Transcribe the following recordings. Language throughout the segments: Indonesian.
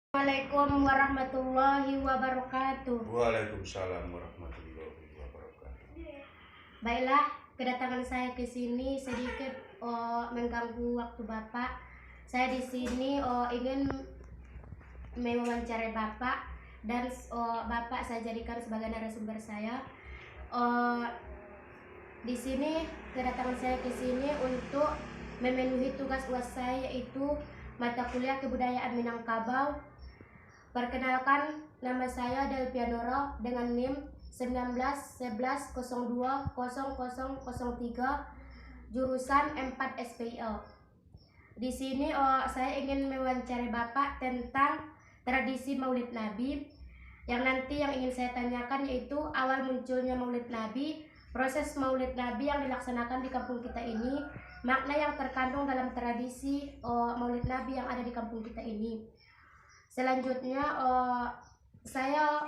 Assalamualaikum warahmatullahi wabarakatuh. Waalaikumsalam warahmatullahi wabarakatuh. Baiklah, kedatangan saya ke sini sedikit mengganggu waktu Bapak. Saya di sini ingin mewawancarai Bapak dan Bapak saya jadikan sebagai narasumber saya. Di sini kedatangan saya ke sini untuk memenuhi tugas UAS saya, yaitu mata kuliah kebudayaan Minangkabau. Perkenalkan, nama saya Delpianora dengan NIM 1911020003 jurusan 4 SPIO. Di sini saya ingin mewawancarai Bapak tentang tradisi Maulid Nabi. Yang nanti yang ingin saya tanyakan yaitu awal munculnya Maulid Nabi, proses Maulid Nabi yang dilaksanakan di kampung kita ini, makna yang terkandung dalam tradisi Maulid Nabi yang ada di kampung kita ini. Selanjutnya saya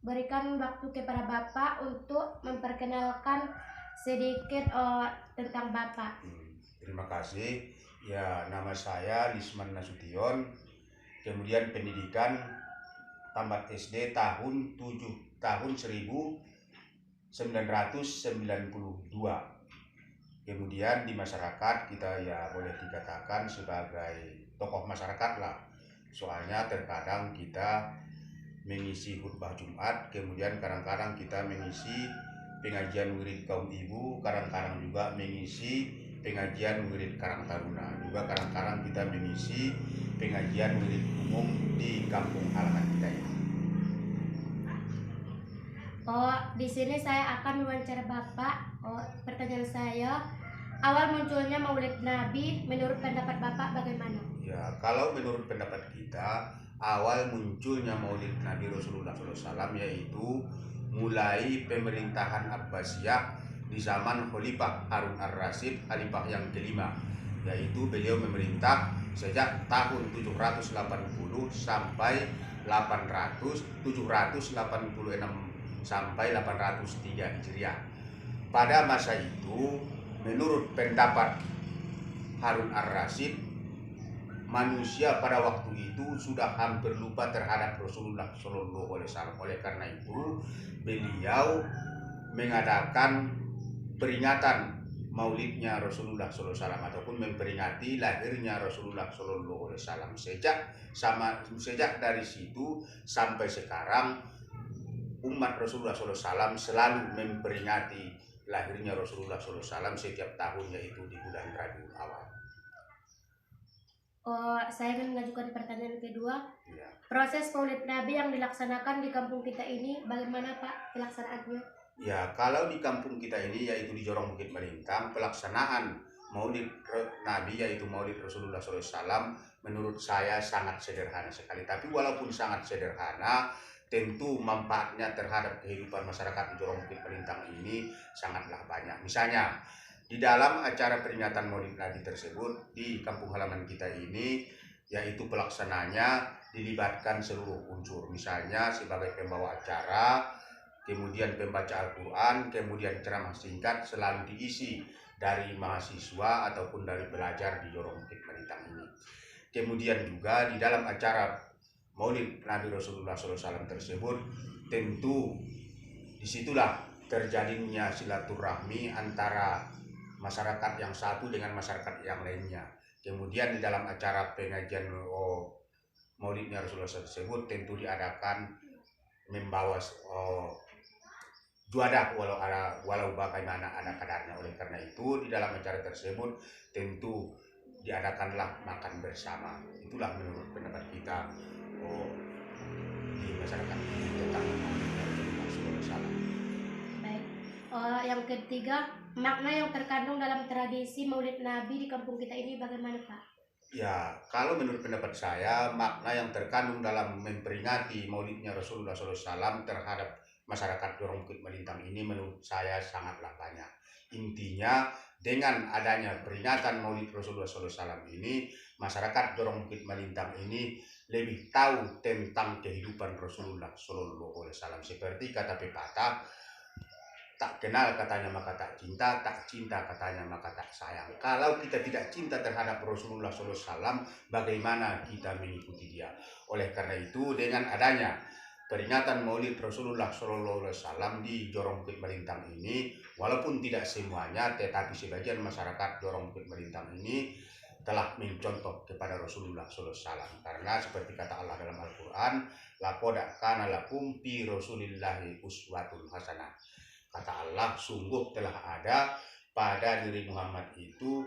berikan waktu kepada Bapak untuk memperkenalkan sedikit tentang Bapak. Terima kasih. Ya, nama saya Lisman Nasution. Kemudian pendidikan tamat SD tahun 1992. Kemudian di masyarakat kita ya boleh dikatakan sebagai tokoh masyarakat lah. Soalnya terkadang kita mengisi khutbah Jumat, kemudian kadang-kadang kita mengisi pengajian wirid kaum ibu, kadang-kadang juga mengisi pengajian wirid Karang Taruna, juga kadang-kadang kita mengisi pengajian wirid umum di kampung halaman kita ini. Di sini saya akan mewawancara Bapak. Pertanyaan saya, awal munculnya Maulid Nabi menurut pendapat Bapak bagaimana? Ya, kalau menurut pendapat kita, awal munculnya Maulid Nabi Rasulullah SAW yaitu mulai pemerintahan Abbasiyah di zaman Khalifah Harun ar-Rasyid, Khalifah yang kelima, yaitu beliau memerintah sejak tahun 780 sampai 786 sampai 803 Hijriah. Pada masa itu, menurut pendapat Harun ar-Rasyid, manusia pada waktu itu sudah hampir lupa terhadap Rasulullah Shallallahu Alaihi Wasallam. Oleh karena itu, beliau mengadakan peringatan Maulidnya Rasulullah Shallallahu Alaihi Wasallam ataupun memperingati lahirnya Rasulullah Shallallahu Alaihi Wasallam. Sejak dari situ sampai sekarang, umat Rasulullah Shallallahu Alaihi Wasallam selalu memperingati lahirnya Rasulullah Shallallahu Alaihi Wasallam setiap tahun, yaitu di bulan Rabiul Awal. Saya ingin mengajukan pertanyaan kedua. Ya. Proses Maulid Nabi yang dilaksanakan di kampung kita ini bagaimana Pak pelaksanaannya? Ya, kalau di kampung kita ini yaitu di Jorong Bukit Melintang, pelaksanaan Maulid Nabi yaitu Maulid Rasulullah SAW menurut saya sangat sederhana sekali. Tapi walaupun sangat sederhana, tentu manfaatnya terhadap kehidupan masyarakat di Jorong Bukit Melintang ini sangatlah banyak. Misalnya, di dalam acara peringatan Maulid Nabi tersebut di kampung halaman kita ini, yaitu pelaksananya dilibatkan seluruh unsur. Misalnya sebagai pembawa acara, kemudian pembaca Al-Quran, kemudian ceramah singkat selalu diisi dari mahasiswa ataupun dari pelajar di Jorong Bukit Melintang ini. Kemudian juga di dalam acara Maulid Nabi Rasulullah SAW tersebut, tentu disitulah terjadinya silaturahmi antara masyarakat yang satu dengan masyarakat yang lainnya. Kemudian di dalam acara pengajian Maulidnya Rasulullah tersebut tentu diadakan membawa juadah walau bagaimana ada kadarnya. Oleh karena itu di dalam acara tersebut tentu diadakanlah makan bersama. Itulah menurut pendapat kita di masyarakat tentang Rasulullah. Baik. Yang ketiga, makna yang terkandung dalam tradisi Maulid Nabi di kampung kita ini bagaimana Pak? Ya, kalau menurut pendapat saya, makna yang terkandung dalam memperingati Maulidnya Rasulullah SAW terhadap masyarakat Jorong Bukit Melintang ini menurut saya sangatlah banyak. Intinya, dengan adanya peringatan Maulid Rasulullah SAW ini, masyarakat Jorong Bukit Melintang ini lebih tahu tentang kehidupan Rasulullah SAW. Seperti kata pepatah, tak kenal katanya maka tak cinta katanya maka tak sayang. Kalau kita tidak cinta terhadap Rasulullah SAW, bagaimana kita mengikuti dia? Oleh karena itu, dengan adanya peringatan Maulid Rasulullah SAW di Jorong Bukit Melintang ini, walaupun tidak semuanya, tetapi sebagian masyarakat Jorong Bukit Melintang ini telah mencontoh kepada Rasulullah SAW. Karena seperti kata Allah dalam Al-Quran, laqad kana lakum fi Rasulillahi uswatun hasanah. Kata Allah, sungguh telah ada pada diri Muhammad itu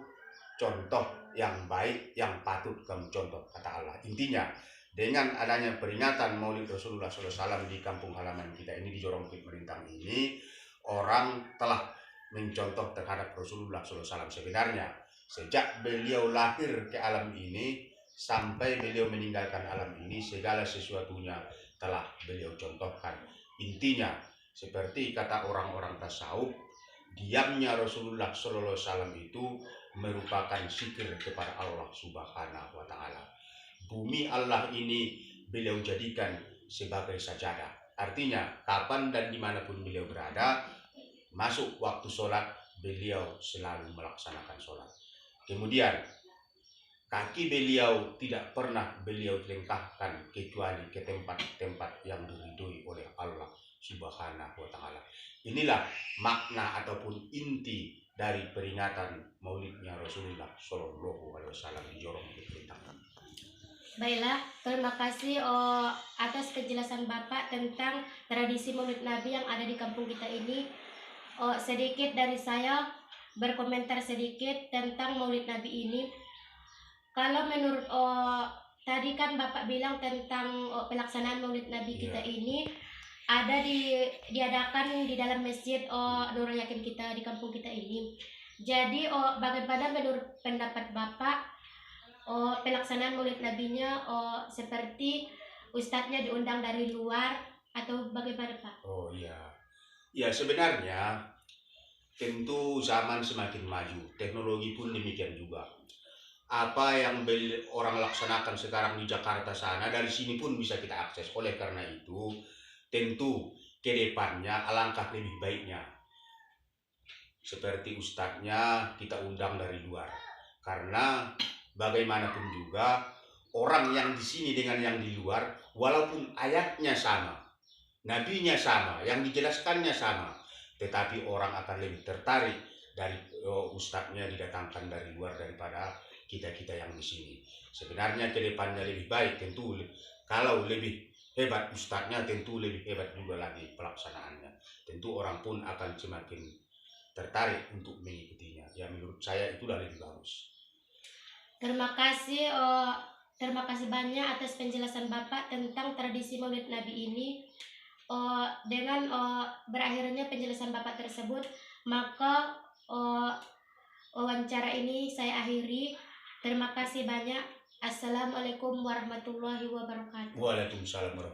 contoh yang baik yang patut kamu contoh, kata Allah. Intinya, dengan adanya peringatan Maulid Rasulullah SAW di kampung halaman kita ini, di Jorong Bukit Melintang ini, orang telah mencontoh terhadap Rasulullah SAW. Sebenarnya, sejak beliau lahir ke alam ini, sampai beliau meninggalkan alam ini, segala sesuatunya telah beliau contohkan. Intinya, seperti kata orang-orang tasawuf, diamnya Rasulullah SAW itu merupakan zikir kepada Allah Subhanahu wa Ta'ala. Bumi Allah ini beliau jadikan sebagai sajadah. Artinya, kapan dan dimanapun beliau berada, masuk waktu sholat, beliau selalu melaksanakan sholat. Kemudian, kaki beliau tidak pernah beliau lengkapkan kecuali ke tempat-tempat yang diridhoi oleh Allah Subhanahu wa Ta'ala. Inilah makna ataupun inti dari peringatan Maulidnya Rasulullah Shallallahu Alaihi Wasallam di Jorong Bukit Melintang. Baiklah, terima kasih atas penjelasan Bapak tentang tradisi Maulid Nabi yang ada di kampung kita ini. Sedikit dari saya berkomentar sedikit tentang Maulid Nabi ini. Kalau menurut tadi kan Bapak bilang tentang pelaksanaan Maulid Nabi kita ini ada diadakan di dalam masjid Nurul Yakin kita di kampung kita ini. Jadi bagaimana menurut pendapat Bapak pelaksanaan Maulid Nabinya seperti ustadznya diundang dari luar atau bagaimana Pak? Oh iya, ya sebenarnya tentu zaman semakin maju, teknologi pun demikian juga. Apa yang orang laksanakan sekarang di Jakarta sana, dari sini pun bisa kita akses. Oleh karena itu, tentu ke depannya alangkah lebih baiknya seperti ustadznya kita undang dari luar. Karena bagaimanapun juga orang yang di sini dengan yang di luar, walaupun ayatnya sama, nabinya sama, yang dijelaskannya sama, tetapi orang akan lebih tertarik dari ustadznya didatangkan dari luar daripada kita-kita yang di sini. Sebenarnya ke depannya lebih baik, tentu kalau lebih hebat ustadznya, tentu lebih hebat juga lagi pelaksanaannya. Tentu orang pun akan semakin tertarik untuk mengikutinya. Ya menurut saya itulah lebih bagus. Terima kasih banyak atas penjelasan Bapak tentang tradisi Maulid Nabi ini. Dengan berakhirnya penjelasan Bapak tersebut, maka wawancara ini saya akhiri. Terima kasih banyak. Assalamualaikum warahmatullahi wabarakatuh. Waalaikumsalam warahmatullahi wabarakatuh.